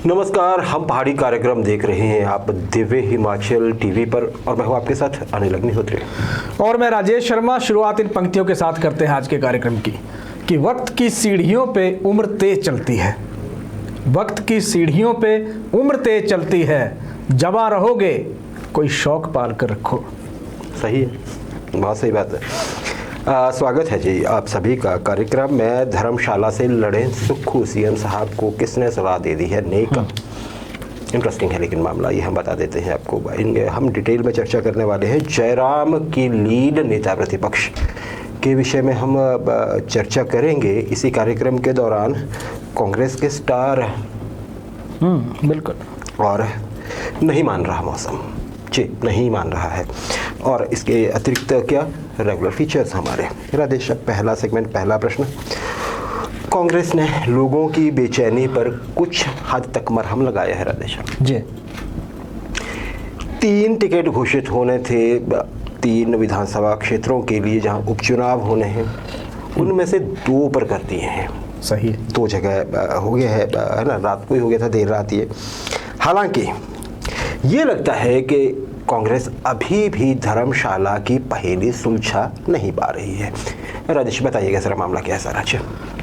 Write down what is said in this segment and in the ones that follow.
नमस्कार, हम पहाड़ी कार्यक्रम देख रहे हैं आप दिव्य हिमाचल टीवी पर और मैं हूं आपके साथ अनिल अग्निहोत्री और मैं राजेश शर्मा। शुरुआत इन पंक्तियों के साथ करते हैं आज के कार्यक्रम की कि वक्त की सीढ़ियों पे उम्र तेज चलती है, वक्त की सीढ़ियों पे उम्र तेज चलती है, जवां रहोगे कोई शौक पाल कर रखो। सही है, बहुत सही बात है। स्वागत है जी आप सभी का कार्यक्रम में। धर्मशाला से लड़े सुक्खू सीएम साहब को किसने सलाह दे दी है? नेक। इंटरेस्टिंग है लेकिन मामला, ये हम बता देते हैं आपको। हम डिटेल में चर्चा करने वाले हैं। जयराम की लीड नेता प्रतिपक्ष के विषय में हम चर्चा करेंगे इसी कार्यक्रम के दौरान। कांग्रेस के स्टार बिल्कुल, और नहीं मान रहा मौसम जी, नहीं मान रहा है। और इसके अतिरिक्त क्या रेगुलर फीचर्स हमारे। राजेश, पहला सेगमेंट, पहला प्रश्न। कांग्रेस ने लोगों की बेचैनी पर कुछ हद तक मरहम लगाया है राजेश जी। 3 टिकट घोषित होने थे 3 विधानसभा क्षेत्रों के लिए जहां उपचुनाव होने हैं, उनमें से 2 पर कर दिए हैं। सही है, 2 जगह हो गया है ना, रात को ही हो गया था, देर रात ये। हालांकि ये लगता है कि कांग्रेस अभी भी धर्मशाला की पहेली सुलझा नहीं पा रही है। राजेश बताइएगा सर, मामला क्या है सारा?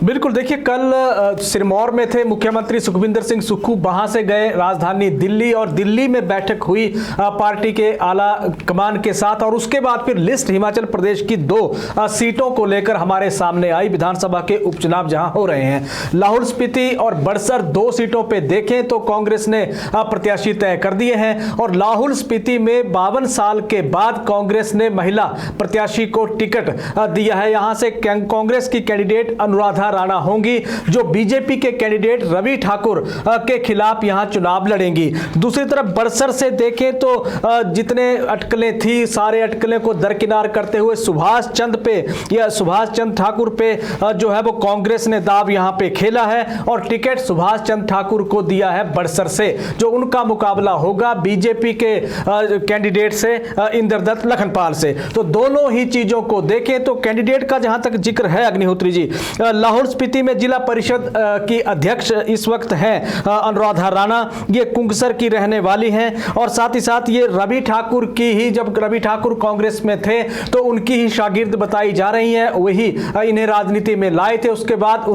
बिल्कुल, देखिए कल सिरमौर में थे मुख्यमंत्री सुखविंदर सिंह सुक्खू, वहां से गए राजधानी दिल्ली और दिल्ली में बैठक हुई पार्टी के आला कमान के साथ। और उसके बाद फिर लिस्ट हिमाचल प्रदेश की 2 सीटों को लेकर हमारे सामने आई। विधानसभा के उपचुनाव जहां हो रहे हैं, लाहौल स्पीति और बड़सर 2 सीटों पे देखें तो कांग्रेस ने प्रत्याशी तय कर दिए हैं। और लाहौल स्पीति में 52 साल के बाद कांग्रेस ने महिला प्रत्याशी को टिकट दिया है। यहां से कांग्रेस की कैंडिडेट अनुराधा राणा होंगी, जो बीजेपी के कैंडिडेट रवि ठाकुर के खिलाफ यहां चुनाव लड़ेंगी। दूसरी तरफ बड़सर से देखें तो जितने अटकलें थी, सारे अटकलें को दरकिनार करते हुए सुभाष चंद्र ठाकुर पे जो है वो कांग्रेस ने दाव यहां पे खेला है और टिकट सुभाष चंद्र ठाकुर को दिया है बड़सर से। जो उनका मुकाबला होगा बीजेपी के कैंडिडेट से इंद्रदत्त लखनपाल से। तो दोनों ही चीजों को देखें तो कैंडिडेट का जहां तक जिक्र है अग्निहोत्री जी, लाहौल स्पीति में जिला परिषद की अध्यक्ष इस वक्त हैं अनुराधा राणा, ये कुंगसर की रहने वाली हैं। और साथ ही साथ ये रवि ठाकुर की ही, जब रवि ठाकुर कांग्रेस में थे तो उनकी ही शागिर्द बताई जा रही हैं, वही इन्हें राजनीति में लाए थे। उसके बाद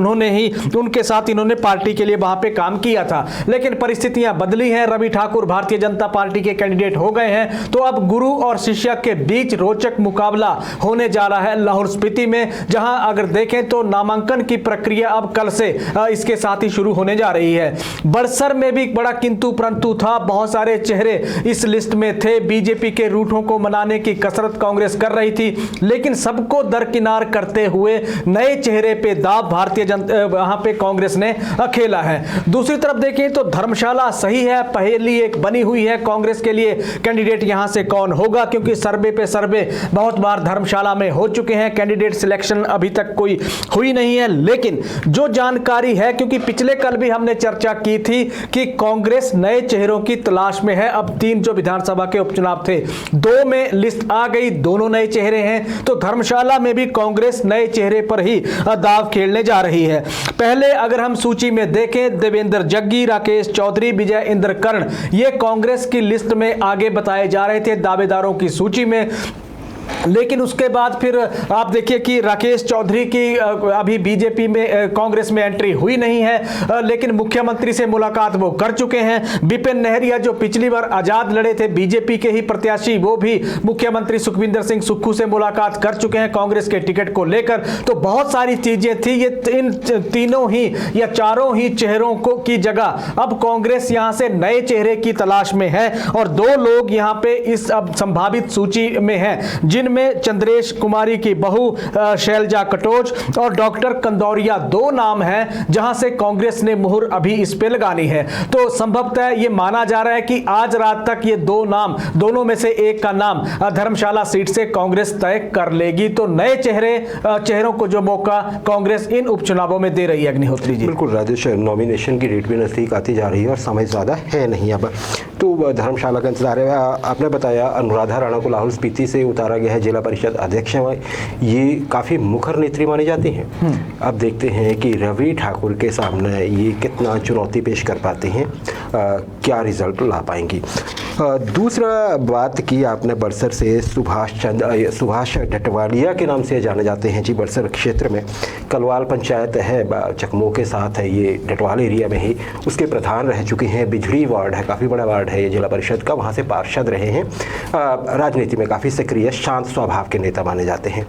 उनके साथ इन्होंने पार्टी के लिए वहां पे काम किया था। लेकिन परिस्थितियां बदली हैं, रवि ठाकुर भारतीय जनता पार्टी के कैंडिडेट हो गए हैं। तो अब गुरु और शिष्य के बीच रोचक मुकाबला होने जा रहा है लाहौल स्पीति में, जहां अगर देखें तो नामांकन की प्रक्रिया अब कल से इसके साथ ही शुरू होने जा रही है। बड़सर में भी बड़ा किंतु परंतु था, बहुत सारे चेहरे इस लिस्ट में थे। बीजेपी के रूठों को मनाने की कसरत कांग्रेस कर रही थी, लेकिन सबको दरकिनार करते हुए नए चेहरे पे दाव भारतीय जनता वहां पे कांग्रेस ने खेला है। दूसरी तरफ देखें तो धर्मशाला सही है, पहेली एक बनी हुई है कांग्रेस के लिए, कैंडिडेट यहां से कौन होगा, क्योंकि सर्वे पे सर्वे बहुत बार धर्मशाला में हो चुके हैं, कैंडिडेट सिलेक्शन अभी तक कोई हुई नहीं है। लेकिन जो जानकारी है, क्योंकि पिछले कल भी हमने चर्चा की थी कि कांग्रेस नए चेहरों की तलाश में है। अब 3 जो विधानसभा के उपचुनाव थे, 2 में लिस्ट आ गई, दोनों नए चेहरे हैं। तो धर्मशाला में भी कांग्रेस नए चेहरे पर ही दाव खेलने जा रही है। पहले अगर हम सूची में देखें, देवेंद्र जग्गी, राकेश चौधरी, विजय इंद्र कर्ण, ये कांग्रेस की लिस्ट में आगे बताए जा रहे थे दावेदारों की सूची में। लेकिन उसके बाद फिर आप देखिए कि राकेश चौधरी की अभी बीजेपी में कांग्रेस में एंट्री हुई नहीं है, लेकिन मुख्यमंत्री से मुलाकात वो कर चुके हैं। विपिन नहरिया जो पिछली बार आजाद लड़े थे, बीजेपी के ही प्रत्याशी, वो भी मुख्यमंत्री सुखविंदर सिंह सुक्खू से मुलाकात कर चुके हैं कांग्रेस के टिकट को लेकर। तो बहुत सारी चीजें थी। ये इन तीनों ही या चारों ही चेहरों को की जगह अब कांग्रेस यहां से नए चेहरे की तलाश में है और 2 लोग यहां पे इस अब संभावित सूची में हैं, जिनमें चंद्रेश कुमारी की बहू शैलजा कटोच और डॉक्टर कंदौरिया 2 नाम हैं, जहां से कांग्रेस ने मुहर अभी इस पे लगानी है। तो संभवतः ये माना जा रहा है कि आज रात तक ये 2 नाम, दोनों में से एक का नाम धर्मशाला सीट से कांग्रेस तय कर लेगी। तो नए चेहरों को जो मौका कांग्रेस इन उपचुनावों में दे रही है अग्निहोत्री जी। बिल्कुल राजेश, नॉमिनेशन की डेट भी नजदीक आती जा रही है और समय ज्यादा है नहीं। अब तो धर्मशाला का इंतजार है। आपने बताया अनुराधा राणा को लाहौल स्पीति से उतारा गया है, जिला परिषद अध्यक्ष हैं, ये काफ़ी मुखर नेत्री मानी जाती हैं। अब देखते हैं कि रवि ठाकुर के सामने ये कितना चुनौती पेश कर पाते हैं, क्या रिजल्ट ला पाएंगी। दूसरा बात की आपने बड़सर से सुभाष डटवालिया के नाम से जाने जाते हैं जी। बड़सर क्षेत्र में कलवाल पंचायत है, चकमो के साथ है, ये डटवाल एरिया में ही उसके प्रधान रह चुके हैं। बिजड़ी वार्ड है, काफ़ी बड़ा वार्ड है ये जिला परिषद का, वहाँ से पार्षद रहे हैं। राजनीति में काफ़ी सक्रिय शांत स्वभाव के नेता माने जाते हैं।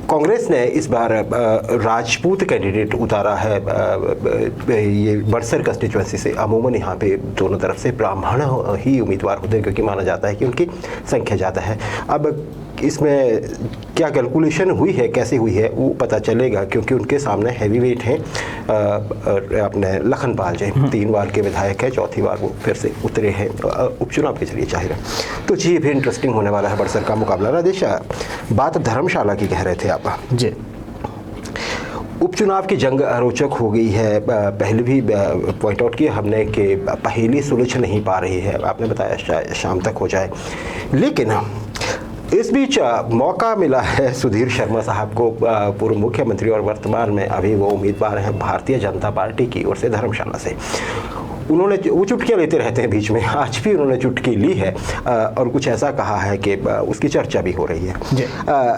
कांग्रेस ने इस बार राजपूत कैंडिडेट उतारा है ये बड़सर कंस्टिट्यूएंसी से। अमूमन यहाँ पे दोनों तरफ से ब्राह्मण ही उम्मीदवार होते हैं, क्योंकि माना जाता है कि उनकी संख्या ज़्यादा है। अब इसमें क्या कैलकुलेशन हुई है, कैसे हुई है, वो पता चलेगा, क्योंकि उनके सामने हैवी वेट हैं अपने लखनपाल जी, 3 बार के विधायक हैं, चौथी बार वो फिर से उतरे हैं उपचुनाव के जरिए जाहिर है। तो जी भी इंटरेस्टिंग होने वाला है बड़सर का मुकाबला। राजेश, बात धर्मशाला की कह रहे थे आप जी। उपचुनाव की जंग रोचक हो गई है। पहले भी पॉइंट आउट किया हमने कि पहेली सुलझ नहीं पा रही है, आपने बताया शाम तक हो जाए, लेकिन इस बीच मौका मिला है सुधीर शर्मा साहब को, पूर्व मुख्यमंत्री और वर्तमान में अभी वो उम्मीदवार हैं भारतीय जनता पार्टी की ओर से धर्मशाला से। उन्होंने वो चुटकियाँ लेते रहते हैं बीच में, आज भी उन्होंने चुटकी ली है और कुछ ऐसा कहा है कि उसकी चर्चा भी हो रही है।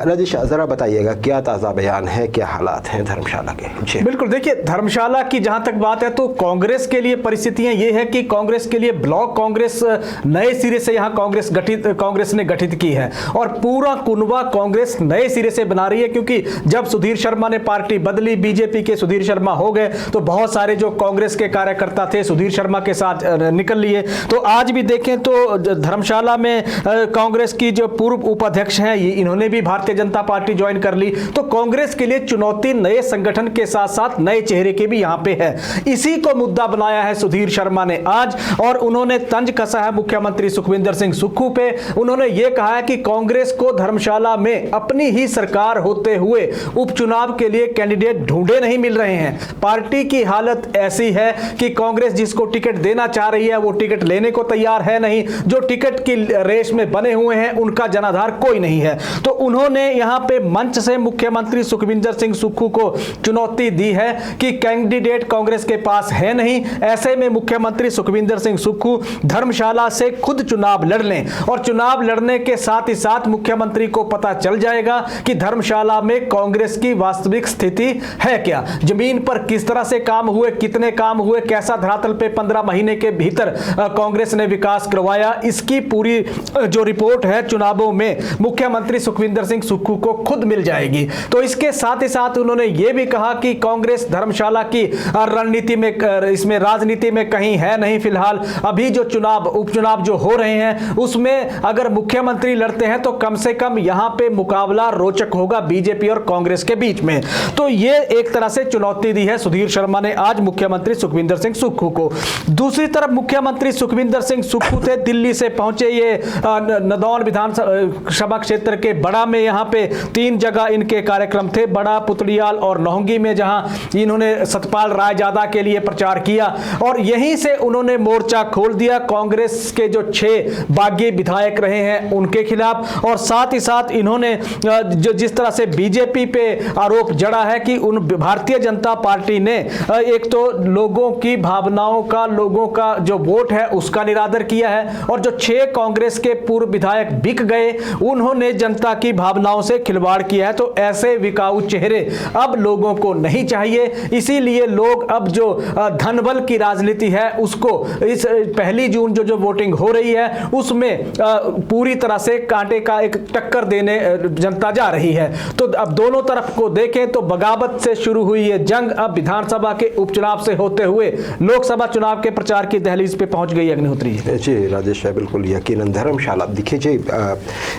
राजेश, ज़रा बताइएगा क्या ताज़ा बयान है, क्या हालात हैं धर्मशाला के? जी बिल्कुल, देखिए धर्मशाला की जहां तक बात है तो कांग्रेस के लिए परिस्थितियां ये है कि कांग्रेस के लिए ब्लॉक कांग्रेस नए सिरे से यहां कांग्रेस ने गठित की है और पूरा कुनबा कांग्रेस नए सिरे से बना रही है, क्योंकि जब सुधीर शर्मा ने पार्टी बदली, बीजेपी के सुधीर शर्मा हो गए, तो बहुत सारे जो कांग्रेस के कार्यकर्ता थे सुधीर शर्मा के साथ निकल लिए। तो आज भी देखें तो धर्मशाला में कांग्रेस की जो पूर्व उपाध्यक्ष हैं, इन्होंने भी भारतीय जनता पार्टी ज्वाइन कर ली। तो कांग्रेस के लिए चुनौती नए संगठन के साथ साथ नए चेहरे के भी यहां पे है। इसी को मुद्दा बनाया है सुधीर शर्मा ने आज, और उन्होंने तंज कसा है मुख्यमंत्री सुखविंदर सिंह सुक्खू पे। उन्होंने यह कहा है कि कांग्रेस को धर्मशाला में अपनी ही सरकार होते हुए उपचुनाव के लिए कैंडिडेट ढूंढे नहीं मिल रहे हैं। पार्टी की हालत ऐसी है कि कांग्रेस जिसको टिकट देना चाह रही है वो टिकट लेने को तैयार है नहीं, जो टिकट की रेस में बने हुए हैं उनका जनाधार कोई नहीं है। तो उन्होंने यहां पे मंच से मुख्यमंत्री सुखविंदर सिंह सुक्खू को चुनौती दी है कि कैंडिडेट कांग्रेस के पास है नहीं, ऐसे में मुख्यमंत्री सुखविंदर सिंह सुक्खू धर्मशाला से खुद चुनाव लड़ लें, और चुनाव लड़ने के साथ ही साथ मुख्यमंत्री को पता चल जाएगा कि धर्मशाला में कांग्रेस की वास्तविक स्थिति है क्या, जमीन पर किस तरह से काम हुए, कितने काम हुए, कैसा धरातल पे 15 महीने के भीतर कांग्रेस ने विकास करवाया। इसकी पूरी जो रिपोर्ट है चुनावों में मुख्यमंत्री सुखविंदर सिंह सुक्खू को खुद मिल जाएगी। तो इसके साथ ही साथ उन्होंने यह भी कहा कि कांग्रेस धर्मशाला की रणनीति में, इसमें राजनीति में कहीं है नहीं फिलहाल। अभी जो उपचुनाव जो हो रहे हैं उसमें अगर मुख्यमंत्री लड़ते हैं तो कम से कम यहां पे मुकाबला रोचक होगा बीजेपी और कांग्रेस के बीच में। तो ये एक तरह से चुनौती दी है सुधीर शर्मा ने आज मुख्यमंत्री सुखविंदर सिंह सुक्खू को। दूसरी तरफ मुख्यमंत्री सुखविंदर सिंह सुक्खू थे दिल्ली से पहुंचे, ये नदौन विधानसभा क्षेत्र के बड़ा में यहां पे 3 जगह इनके कार्यक्रम थे, बड़ा, पुतलियाल और नौहंगी में, जहां इन्होंने सतपाल रायजादा के लिए प्रचार किया और यहीं से उन्होंने मोर्चा खोल दिया कांग्रेस के जो 6 बागी विधायक रहे हैं उनके खिलाफ। और साथ ही साथ इन्होंने जो जिस तरह से बीजेपी पे आरोप जड़ा है कि उन भारतीय जनता पार्टी ने एक तो लोगों की भावनाओं का, लोगों का जो वोट है उसका निरादर किया है, और जो 6 कांग्रेस के पूर्व विधायक बिक गए उन्होंने जनता की भावनाओं से खिलवाड़ किया है। तो ऐसे विकाऊ चेहरे अब लोगों को नहीं चाहिए, इसीलिए लोग अब जो धनबल की राजनीति है उसको इस 1 जून जो वोटिंग हो रही है उसमें पूरी तरह से कांटे का एक टक्कर देने जनता जा रही है। तो अब दोनों तरफ को देखें तो बगावत से शुरू हुई ये जंग अब विधानसभा के उपचुनाव से होते हुए लोकसभा चुनाव के प्रचार की दहलीज पे पहुंच गई अग्निहोत्री जी। राजेश, बिल्कुल यकीनन धर्मशाला देखिए जी,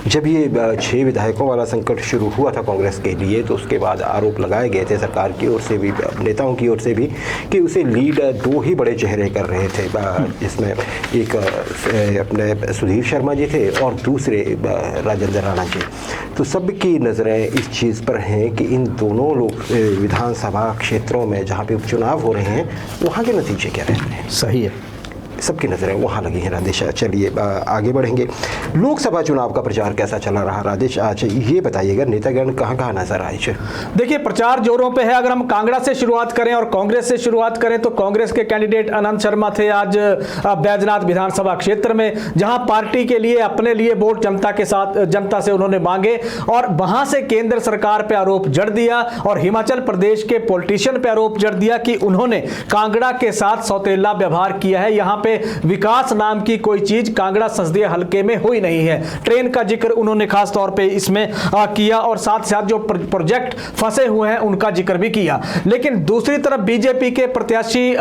जब ये 6 विधायकों वाला संकट शुरू हुआ था कांग्रेस के लिए तो उसके बाद आरोप लगाए गए थे सरकार की ओर से भी, नेताओं की ओर से भी, कि उसे लीड 2 ही बड़े चेहरे कर रहे थे, जिसमें एक अपने सुधीर शर्मा जी थे और दूसरे राजेंद्र राणा जी। तो सबकी नज़रें इस चीज़ पर हैं कि इन दोनों लोग विधानसभा क्षेत्रों में जहाँ पे उपचुनाव हो रहे हैं वहाँ के नतीजे क्या रहते हैं। सही है। सबकी नज़रें वहाँ लगी हैं। राजेश, चलिए आगे बढ़ेंगे। लोकसभा चुनाव का प्रचार कैसा चला रहा राजेश, आज ये बताइएगा, नेतागण कहाँ कहाँ नजर आए? देखिए, प्रचार जोरों पे है। अगर हम कांगड़ा से शुरुआत करें और कांग्रेस से शुरुआत करें तो कांग्रेस के कैंडिडेट अनंत शर्मा थे आज बैजनाथ विधानसभा क्षेत्र में, जहां पार्टी के लिए अपने लिए वोट जनता से उन्होंने मांगे और वहां से केंद्र सरकार पे आरोप जड़ दिया और हिमाचल प्रदेश के पॉलिटिशियन पे आरोप जड़ दिया कि उन्होंने कांगड़ा के साथ सौतेला व्यवहार किया है। यहां पे विकास नाम की कोई चीज कांगड़ा संसदीय हलके में हुई नहीं है। ट्रेन का जिक्र उन्होंने खास तौर पे इसमें किया और साथ साथ जो प्रोजेक्ट फंसे हुए हैं उनका जिक्र भी किया। लेकिन दूसरी तरफ बीजेपी के प्रत्याशी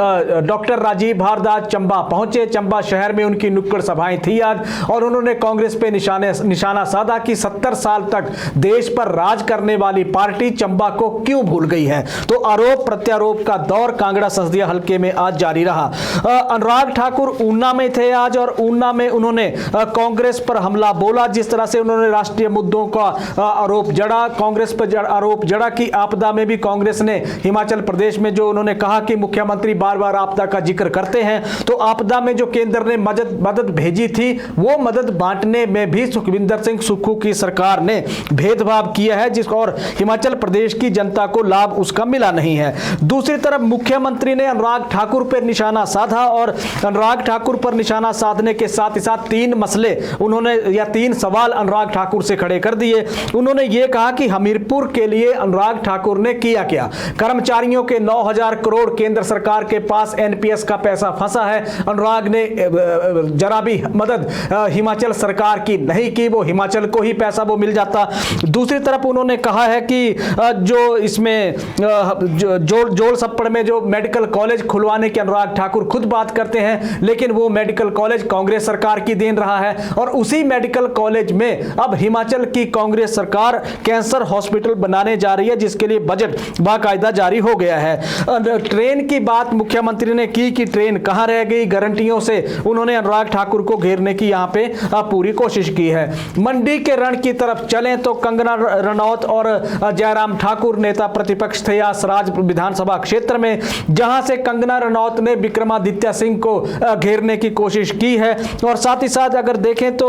डॉक्टर राजीव भारद्वाज चंबा पहुंचे। चंबा शहर में उनकी नुक्कड़ सभाएं थी आज और उन्होंने कांग्रेस पे निशाना साधा कि 70 साल तक देश पर राज करने वाली पार्टी चंबा को क्यों भूल गई है। तो आरोप प्रत्यारोप का दौर कांगड़ा संसदीय हलके में आज जारी रहा। अनुराग ठाकुर ऊना में थे आज और ऊना में उन्होंने कांग्रेस पर हमला बोला। जिस तरह से उन्होंने राष्ट्रीय मुद्दों का आरोप जड़ा, कांग्रेस पर आरोप जड़ा कि आपदा में भी कांग्रेस ने हिमाचल प्रदेश में जो उन्होंने कहा कि मुख्यमंत्री बार बार आपदा का जिक्र करते हैं, तो आपदा में जो केंद्र ने मदद भेजी थी वो मदद बांटने में भी सुखविंदर सिंह सुक्खू की सरकार ने भेदभाव किया है, जिस और हिमाचल प्रदेश की जनता को लाभ उसका मिला नहीं है। दूसरी तरफ मुख्यमंत्री ने अनुराग ठाकुर पर निशाना साधा और अनुराग ठाकुर पर निशाना साधने के साथ ही साथ 3 मसले उन्होंने या 3 सवाल अनुराग ठाकुर से खड़े कर दिए। उन्होंने ये कहा कि हमीरपुर के लिए अनुराग ठाकुर ने किया क्या? कर्मचारियों के 9,000 करोड़ केंद्र सरकार के पास एनपीएस का पैसा फंसा है, अनुराग ने जरा भी मदद हिमाचल सरकार की नहीं की, वो हिमाचल को ही पैसा वो मिल जाता। दूसरी तरफ उन्होंने कहा है कि जो इसमें जोड़ सप्पड़ में जो मेडिकल कॉलेज खुलवाने की अनुराग ठाकुर खुद बात करते हैं, लेकिन वो मेडिकल कॉलेज कांग्रेस सरकार की देन रहा है और उसी मेडिकल कॉलेज में अब हिमाचल की कांग्रेस सरकार कैंसर हॉस्पिटल बनाने जा रही है, जिसके लिए बजट बाकायदा जारी हो गया है। ट्रेन की बात मुख्यमंत्री ने की कि ट्रेन कहां रह गई, गारंटियों से उन्होंने अनुराग ठाकुर को घेरने की यहां पे पूरी कोशिश की है। मंडी के रण की तरफ चलें तो कंगना रनौत और जयराम ठाकुर नेता प्रतिपक्ष थे आज सराज विधानसभा क्षेत्र में, जहां से कंगना रनौत ने विक्रमादित्य सिंह को घेरने की कोशिश की है और साथ ही साथ अगर देखें तो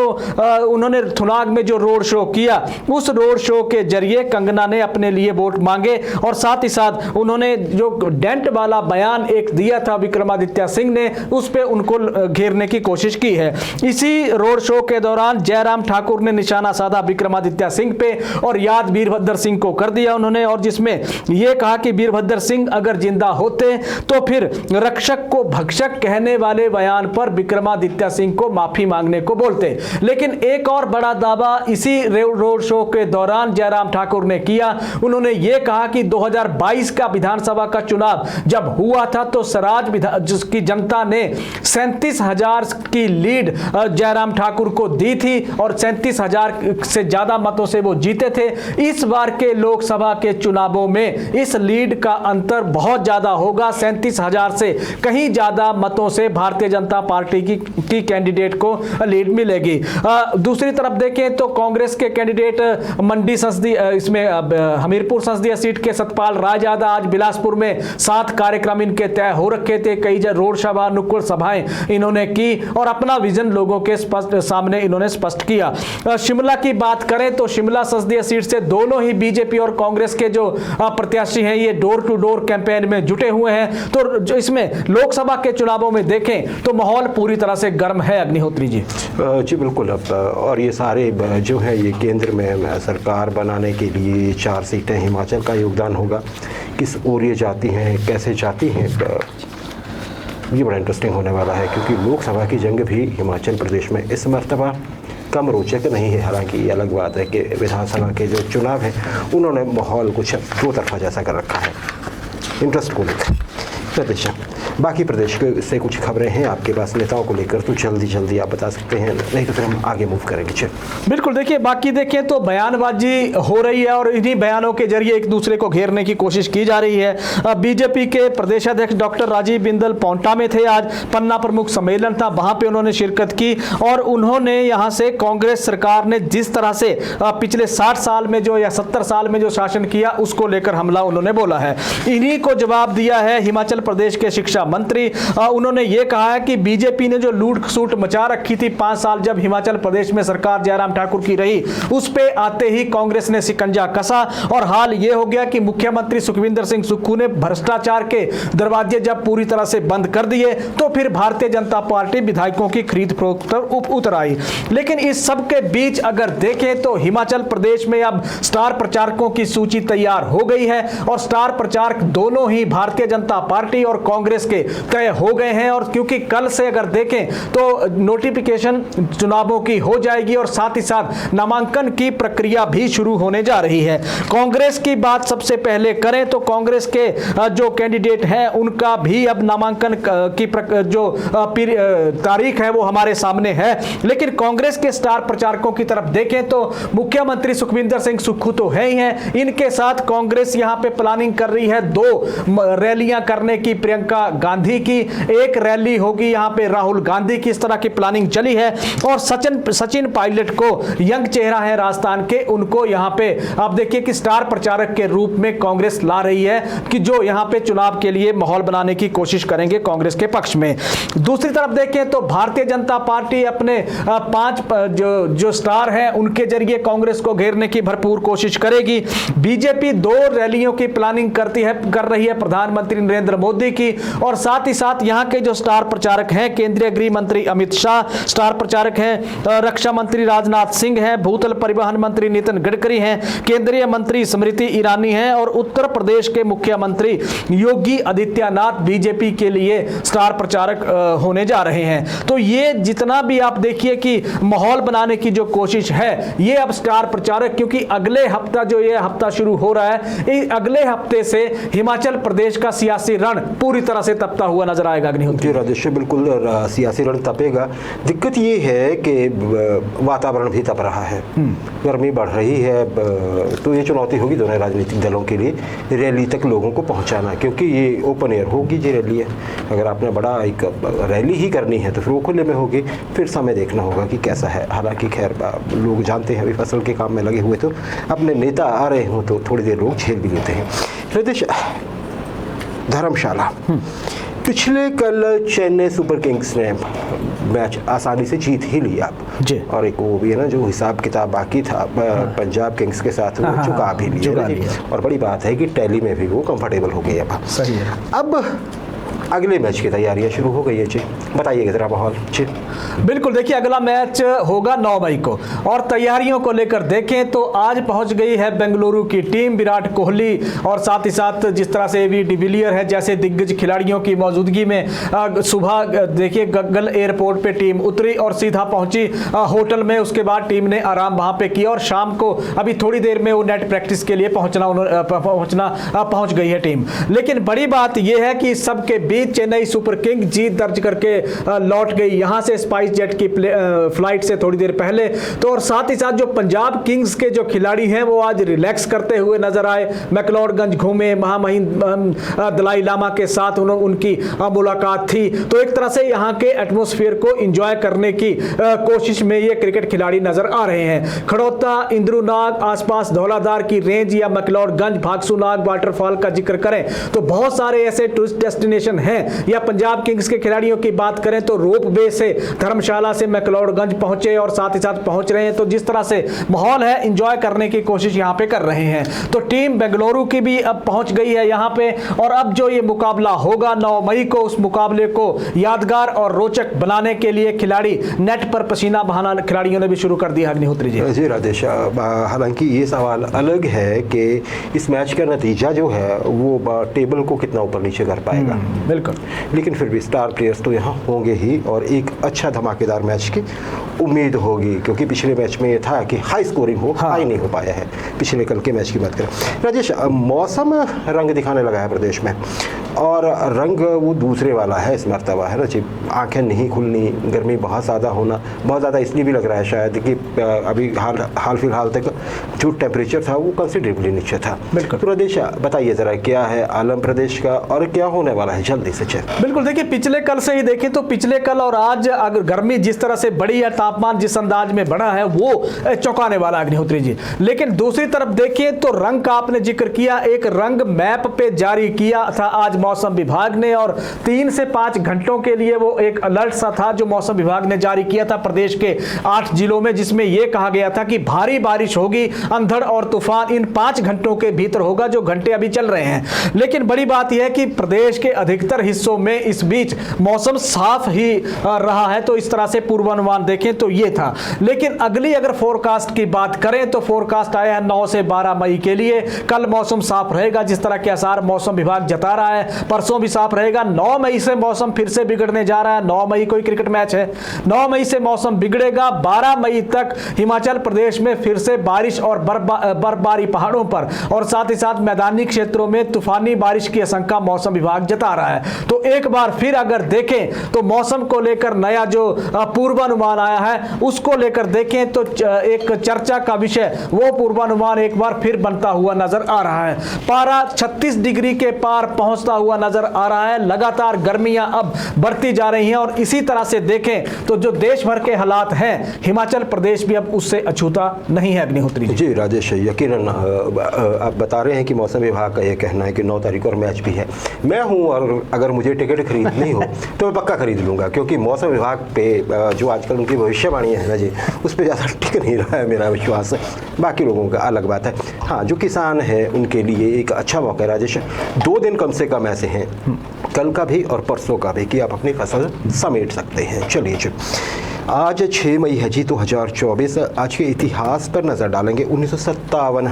उन्होंने थुनाग में जो रोड शो किया, उस रोड शो के जरिए कंगना ने अपने लिए वोट मांगे और साथ ही साथ उन्होंने जो डेंट वाला बयान एक दिया था विक्रमादित्य सिंह ने, उस पे उनको घेरने की कोशिश की है। इसी रोड शो के दौरान जयराम ठाकुर ने निशाना साधा विक्रमादित्य सिंह पे और याद वीरभद्र सिंह को कर दिया उन्होंने, और जिसमें यह कहा कि वीरभद्र सिंह अगर जिंदा होते तो फिर रक्षक को भक्षक कहने वाले बयान पर विक्रमादित्य सिंह को माफी मांगने को बोलते। लेकिन एक और बड़ा दावा इसी रोड शो के दौरान जयराम ठाकुर ने किया। उन्होंने यह कहा कि 2022 का विधानसभा का चुनाव जब हुआ था तो सराज जिसकी जनता ने 37,000 की लीड जयराम ठाकुर को दी थी और 37,000 से ज्यादा मतों से वो जीते थे। इस बार के लोकसभा के चुनावों में इस लीड का अंतर बहुत ज्यादा होगा, 37,000 से कहीं ज्यादा मतों से भारतीय जनता पार्टी की कैंडिडेट को लीड मिलेगी। दूसरी तरफ देखें तो कांग्रेस के कैंडिडेट मंडी संसदीय इसमें हमीरपुर संसदीय सीट के सतपाल रायजादा आज बिलासपुर में 7 कार्यक्रम इनके तय हो रखे थे। कई रोड सभा नुक्कड़ सभाएं इन्होंने की और अपना विजन लोगों के सामने इन्होंने स्पष्ट किया। शिमला की बात करें तो शिमला संसदीय सीट से दोनों ही बीजेपी और कांग्रेस के जो प्रत्याशी हैं ये डोर टू डोर कैंपेन में जुटे हुए हैं। तो जो इसमें लोकसभा के चुनावों में देखें तो माहौल पूरी तरह से गर्म है। अग्निहोत्री जी जी बिल्कुल। और ये सारे जो है ये केंद्र में सरकार बनाने के लिए 4 सीटें हिमाचल का योगदान होगा, किस ओर ये जाती हैं, कैसे जाती हैं, ये बड़ा इंटरेस्टिंग होने वाला है, क्योंकि लोकसभा की जंग भी हिमाचल प्रदेश में इस मर्तबा कम रोचक नहीं है। हालांकि ये अलग बात है कि विधानसभा के जो चुनाव है उन्होंने माहौल कुछ दो तरफा जैसा कर रखा है इंटरेस्ट को लेकर। प्रदेश बाकी प्रदेश से कुछ खबरें हैं आपके पास नेताओं को लेकर, तो जल्दी आप बता सकते हैं, नहीं तो फिर हम आगे मूव करेंगे। बिल्कुल, देखिए बाकी देखें तो बयानबाजी हो रही है और इन्हीं बयानों के जरिए एक दूसरे को घेरने की कोशिश की जा रही है। बीजेपी के प्रदेशाध्यक्ष डॉक्टर राजीव बिंदल पौंटा में थे, आज पन्ना प्रमुख सम्मेलन था, वहां पे उन्होंने शिरकत की और उन्होंने यहां से कांग्रेस सरकार ने जिस तरह से पिछले 60 साल में जो या 70 साल में जो शासन किया उसको लेकर हमला उन्होंने बोला है। इन्हीं को जवाब दिया है हिमाचल प्रदेश के शिक्षा शिक्षा मंत्री, उन्होंने ये कहा है कि बीजेपी ने जो लूट सूट मचा रखी थी 5 साल जब हिमाचल प्रदेश में सरकार जयराम ठाकुर की रही, उस पे आते ही कांग्रेस ने शिकंजा कसा और हाल ये हो गया कि मुख्यमंत्री सुखविंदर सिंह सुक्खू ने भ्रष्टाचार के दरवाजे जब पूरी तरह से बंद कर दिए तो फिर भारतीय जनता पार्टी विधायकों की खरीद फरोख्त पर उतर आई। लेकिन इस सब के बीच अगर देखें तो हिमाचल प्रदेश में अब स्टार प्रचारकों की सूची तैयार हो गई है और स्टार प्रचारक दोनों ही भारतीय जनता पार्टी और कांग्रेस के तय हो गए हैं। और क्योंकि कल से अगर देखें तो नोटिफिकेशन चुनावों की हो जाएगी और साथ ही साथ नामांकन की प्रक्रिया भी शुरू होने जा रही है। कांग्रेस की बात सबसे पहले करें तो कांग्रेस के जो कैंडिडेट हैं उनका भी अब नामांकन की जो तारीख है वो हमारे सामने है। लेकिन कांग्रेस के स्टार प्रचारकों की तरफ देखें तो मुख्यमंत्री सुखविंदर सिंह सुक्खू तो है ही हैं, इनके साथ कांग्रेस यहां पे प्लानिंग कर रही है 2 रैलियां करने की, प्रियंका गांधी की एक रैली होगी यहां पे राहुल गांधी की, इस तरह की प्लानिंग चली है। और सचिन पायलट को यंग चेहरा है राजस्थान के, उनको यहां पे आप देखिए कि स्टार प्रचारक के रूप में कांग्रेस ला रही है कि जो यहां पे चुनाव के लिए माहौल बनाने की कोशिश करेंगे कांग्रेस के पक्ष में। दूसरी तरफ देखें तो भारतीय जनता पार्टी अपने 5 जो स्टार हैं उनके जरिए कांग्रेस को घेरने की भरपूर कोशिश करेगी। बीजेपी 2 रैलियों की प्लानिंग कर रही है प्रधानमंत्री नरेंद्र मोदी की, और साथ ही साथ यहां के जो स्टार प्रचारक हैं केंद्रीय गृह मंत्री अमित शाह स्टार प्रचारक हैं, रक्षा मंत्री राजनाथ सिंह हैं, भूतल परिवहन मंत्री नितिन गडकरी हैं, केंद्रीय मंत्री स्मृति ईरानी हैं और उत्तर प्रदेश के मुख्यमंत्री योगी आदित्यनाथ बीजेपी के लिए स्टार प्रचारक होने जा रहे हैं। तो ये जितना भी आप देखिए कि माहौल बनाने की जो कोशिश है ये अब स्टार प्रचारक, क्योंकि अगले हफ्ता जो ये हफ्ता शुरू हो रहा है, अगले हफ्ते से हिमाचल प्रदेश का सियासी रण पूरी तरह से तपता हुआ नजर आएगा। जी राजेश, बिल्कुल सियासी रण तपेगा। दिक्कत ये है कि वातावरण भी तप रहा है, गर्मी बढ़ रही है, तो ये चुनौती होगी दोनों राजनीतिक दलों के लिए रैली तक लोगों को पहुंचाना, क्योंकि ये ओपन एयर होगी जी रैली है। अगर आपने बड़ा एक रैली ही करनी है तो फिर वो खुले में होगी, फिर समय देखना होगा कि कैसा है। हालांकि खैर लोग जानते हैं अभी फसल के काम में लगे हुए, तो अपने नेता आ रहे हों तो थोड़ी देर लोग झेल भी लेते हैं। राजेश, धर्मशाला पिछले कल चेन्नई सुपर किंग्स ने मैच आसानी से जीत ही लिया और एक वो भी है ना जो हिसाब किताब बाकी था पंजाब किंग्स के साथ वो चुका भी लिया। और बड़ी बात है कि टैली में भी वो कंफर्टेबल हो गए। अब सही है। अब अगले मैच की तैयारियां शुरू हो गई है जी, बताइए जरा माहौल जी। बिल्कुल, देखिए अगला मैच होगा 9 मई को और तैयारियों को लेकर देखें तो आज पहुंच गई है बेंगलुरु की टीम। विराट कोहली और साथ ही साथ जिस तरह से एवी डिविलियर है जैसे दिग्गज खिलाड़ियों की मौजूदगी में सुबह देखिए गग्गल एयरपोर्ट पे टीम उतरी और सीधा पहुंची होटल में। उसके बाद टीम ने आराम वहां पे किया और शाम को अभी थोड़ी देर में वो नेट प्रैक्टिस के लिए पहुंच गई है टीम। लेकिन बड़ी बात यह है कि सबके बीच चेन्नई सुपर किंग जीत दर्ज करके लौट गई यहां से स्पाइस जेट की फ्लाइट से थोड़ी देर पहले। तो और साथ ही साथ जो पंजाब किंग्स के जो खिलाड़ी हैं वो आज रिलैक्स करते हुए नजर आए, मैक्लोडगंज घूमे, महामहिम दलाई लामा के साथ उनकी मुलाकात थी। तो एक तरह से यहाँ के एटमॉस्फेयर को एंजॉय करने की कोशिश में ये क्रिकेट खिलाड़ी नजर आ रहे हैं। खड़ौता, इंद्रुनाग, आसपास धौलाधार की रेंज या मैक्लोडगंज, भागसूनाग वाटरफॉल का जिक्र करें तो बहुत सारे ऐसे टूरिस्ट डेस्टिनेशन हैं। या पंजाब किंग्स के खिलाड़ियों की बात करें तो रोप वे से धर्मशाला से मैक्लोडगंज पहुंचे और साथ ही साथ पहुंच रहे हैं। तो जिस तरह से माहौल है एंजॉय करने की कोशिश यहां पे कर रहे हैं। तो टीम बेंगलुरु की भी अब पहुंच गई है यहां पे और अब जो ये मुकाबला होगा 9 मई को, उस मुकाबले को यादगार और रोचक बनाने के लिए खिलाड़ी नेट पर पसीना बहाना खिलाड़ियों ने भी शुरू कर दिया। अग्निहोत्री जी राजेश, हालांकि ये सवाल अलग है कि इस मैच का नतीजा जो है वो टेबल को कितना ऊपर नीचे कर पाएगा। बिल्कुल, लेकिन फिर भी स्टार प्लेयर्स तो यहाँ होंगे ही और एक अच्छा धमाकेदार मैच की उम्मीद होगी, क्योंकि पिछले मैच में ये था कि हाई स्कोरिंग हो, हाई नहीं हो पाया है। पिछले कल के मैच की बात करें राजेश, मौसम रंग दिखाने लगा है प्रदेश में और रंग वो दूसरे वाला है इस मरतबा, है ना जी। आंखें नहीं खुलनी, गर्मी बहुत ज़्यादा होना, बहुत ज़्यादा इसलिए भी लग रहा है शायद कि अभी हाल फिलहाल तक जो टेम्परेचर था वो कंसिडरेबली नीचे था। बिल्कुल, प्रदेश बताइए ज़रा क्या है आलम प्रदेश का और क्या होने वाला है जल्दी से। बिल्कुल, देखिए पिछले कल से ही देखें तो पिछले कल और आज अगर गर्मी जिस तरह से बढ़ी है, तापमान जिस अंदाज में बढ़ा है वो चौंकाने वाला अग्निहोत्री जी। लेकिन दूसरी तरफ देखिए तो रंग का आपने जिक्र किया, एक रंग मैप पे जारी किया था आज मौसम विभाग ने, और 3 से 5 घंटों के लिए वो एक अलर्ट सा था जो मौसम विभाग ने जारी किया था प्रदेश के 8 जिलों में, जिसमें यह कहा गया था कि भारी बारिश होगी, अंधड़ और तूफान इन 5 घंटों के भीतर होगा, जो घंटे अभी चल रहे हैं। लेकिन बड़ी बात यह है कि प्रदेश के अधिकतर हिस्सों में इस बीच मौसम साफ ही रहा है। तो इस तरह से पूर्वानुमान देखें तो ये था। लेकिन अगली अगर फोरकास्ट की बात करें तो फोरकास्ट आया है 9 से 12 मई के लिए। कल मौसम साफ रहेगा जिस तरह के आसार मौसम विभाग जता रहा है, परसों भी साफ रहेगा। 9 मई से मौसम फिर से बिगड़ने जा रहा है। 9 मई कोई क्रिकेट मैच है, 9 मई से मौसम बिगड़ेगा। 12 मई तक हिमाचल प्रदेश में फिर से बारिश और बर्फबारी पहाड़ों पर और साथ ही साथ मैदानी क्षेत्रों में तूफानी बारिश की आशंका मौसम विभाग जता रहा है। तो एक बार फिर अगर देखें तो मौसम को लेकर नया जो पूर्वानुमान आया है उसको लेकर देखें तो एक चर्चा का विषय वो पूर्वानुमान एक बार फिर बनता हुआ नजर आ रहा है। पारा 36 डिग्री के पार पहुंचता हुआ नजर आ रहा है। लगातार गर्मियां अब बढ़ती जा रही हैं और इसी तरह से देखें तो जो देश भर के हालात हैं हिमाचल प्रदेश भी अब उससे अछूता नहीं है। अग्निहोत्री जी राजेश, यकीनन आप बता रहे हैं कि मौसम विभाग का यह कहना है कि 9 तारीख और मैच भी है। मैं हूं और अगर मुझे टिकट खरीदनी हो तो मैं पक्का खरीद लूंगा, क्योंकि मौसम विभाग पे जो आजकल उनकी भविष्यवाणी है ना जी, उस पर ज़्यादा टिक नहीं रहा है मेरा विश्वास। बाकी लोगों का अलग बात है। हाँ, जो किसान है उनके लिए एक अच्छा मौका है राजेश। 2 दिन कम से कम ऐसे हैं, कल का भी और परसों का भी, कि आप अपनी फसल समेट सकते हैं। चलिए जी, आज 6 मई है जी 2024। आज के इतिहास पर नज़र डालेंगे। 1957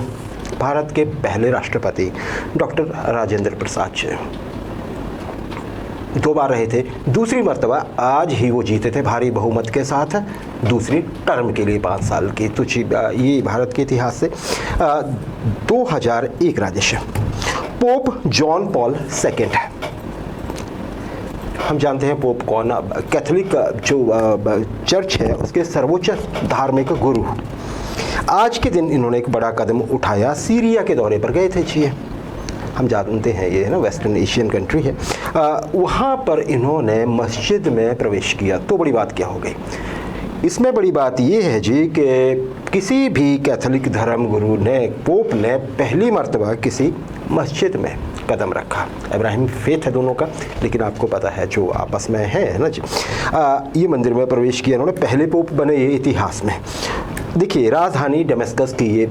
भारत के पहले राष्ट्रपति डॉक्टर राजेंद्र प्रसाद जी 2 बार रहे थे। दूसरी मर्तबा आज ही वो जीते थे भारी बहुमत के साथ दूसरी टर्म के लिए 5 साल की। तो ये भारत के इतिहास से 2001 Rajesh, pope John Paul second है। हम जानते हैं पोप कौन, कैथोलिक जो चर्च है उसके सर्वोच्च धार्मिक गुरु। आज के दिन इन्होंने एक बड़ा कदम उठाया, सीरिया के दौरे पर गए थे जी। हम जानते हैं ये है ना वेस्टर्न एशियन कंट्री है। वहाँ पर इन्होंने मस्जिद में प्रवेश किया। तो बड़ी बात क्या हो गई इसमें? बड़ी बात ये है जी कि किसी भी कैथोलिक धर्म गुरु ने, पोप ने पहली मर्तबा किसी मस्जिद में कदम रखा। इब्राहिम फेथ है दोनों का, लेकिन आपको पता है जो आपस में है ना जी। ये मंदिर में प्रवेश किया इन्होंने, पहले पोप बने ये इतिहास में। देखिए, राजधानी डेमस्कस की ये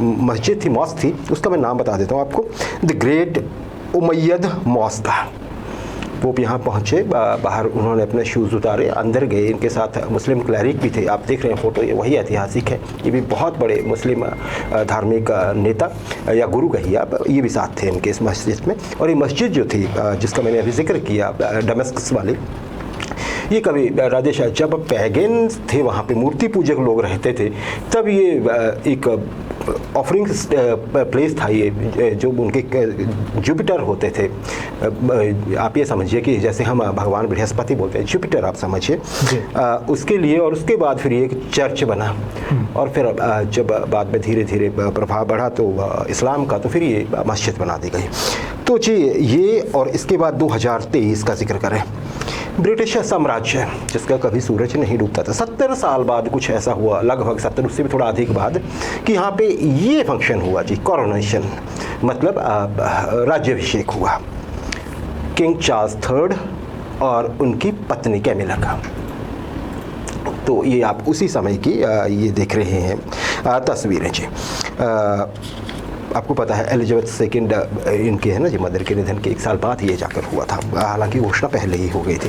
मस्जिद थी, मॉस्क थी, उसका मैं नाम बता देता हूँ आपको, the great Umayyad mosque. Pope यहाँ पहुँचे, बाहर उन्होंने अपने शूज़ उतारे, अंदर गए। इनके साथ मुस्लिम क्लैरिक भी थे, आप देख रहे हैं फ़ोटो, ये वही ऐतिहासिक है। ये भी बहुत बड़े मुस्लिम धार्मिक नेता या गुरु कहिए आप, ये भी साथ थे इनके इस मस्जिद में। और ये मस्जिद जो थी जिसका मैंने अभी जिक्र किया डेमस्कस वाली, ये कभी राजेश जब पैगन थे वहाँ पे मूर्ति पूजक लोग रहते थे, तब ये एक ऑफरिंग प्लेस था। ये जो उनके जुपिटर होते थे, आप ये समझिए कि जैसे हम भगवान बृहस्पति बोलते हैं, जुपिटर आप समझिए, उसके लिए। और उसके बाद फिर ये एक चर्च बना, और फिर जब बाद में धीरे धीरे प्रभाव बढ़ा तो इस्लाम का, तो फिर ये मस्जिद बना दी गई। तो जी ये, और इसके बाद 2023 का जिक्र करें, ब्रिटिश साम्राज्य जिसका कभी सूरज नहीं डूबता था, 70 साल बाद कुछ ऐसा हुआ, लगभग 70, उससे भी थोड़ा अधिक बाद, कि यहाँ पे ये फंक्शन हुआ जी, कोरोनेशन, मतलब राज्याभिषेक हुआ किंग चार्ल्स III और उनकी पत्नी कैमिला का। तो ये आप उसी समय की ये देख रहे हैं तस्वीरें जी। आपको पता है एलिजाबेथ II इनके है ना जी, मदर के निधन के 1 साल बाद ये जाकर हुआ था, हालांकि घोषणा पहले ही हो गई थी।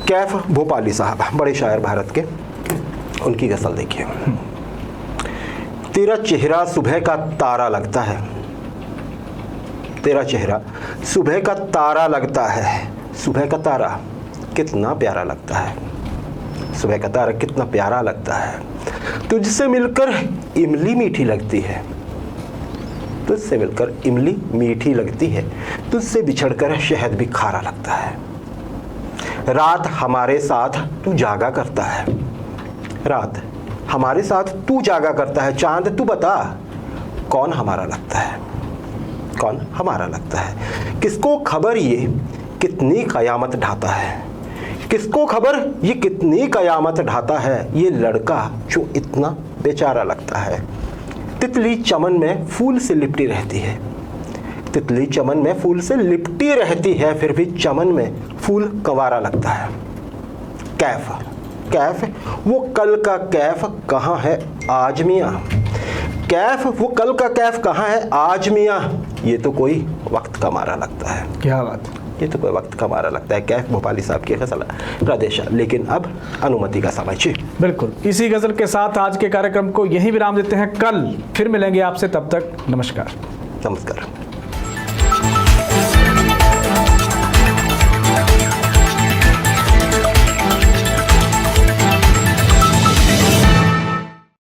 कैफ भोपाली साहब, बड़े शायर भारत के, उनकी गज़ल देखिए। तेरा चेहरा सुबह का तारा लगता है, तेरा चेहरा सुबह का तारा लगता है, सुबह का तारा कितना प्यारा लगता है, सुबह का तारा कितना प्यारा लगता है। तुझसे मिलकर इमली मीठी लगती है, तुझसे मिलकर इमली मीठी लगती है, तुझसे बिछड़कर शहद भी खारा लगता है। रात हमारे साथ तू जागा करता है, रात हमारे साथ तू जागा करता है। चांद तू बता कौन हमारा लगता है, कौन हमारा लगता है। किसको खबर ये कितनी कयामत ढाता है, किसको खबर ये कितनी कयामत ढाता है, ये लड़का जो इतना बेचारा लगता है। तितली चमन में फूल से लिपटी रहती है, तितली चमन में फूल से लिपटी रहती है, फिर भी चमन में फूल कंवारा लगता है। कैफ, कैफ वो कल का कैफ कहाँ है आज मियाँ, कैफ वो कल का कैफ कहाँ है आज मियाँ, ये तो कोई वक्त का मारा लगता है। क्या बात, ये तो कोई वक्त का मारा लगता है। कैफ भोपाली साहब की गजल प्रदेश। लेकिन अब अनुमति का समय जी। बिल्कुल, इसी गजल के साथ आज के कार्यक्रम को यहीं विराम देते हैं। कल फिर मिलेंगे आपसे, तब तक नमस्कार। नमस्कार।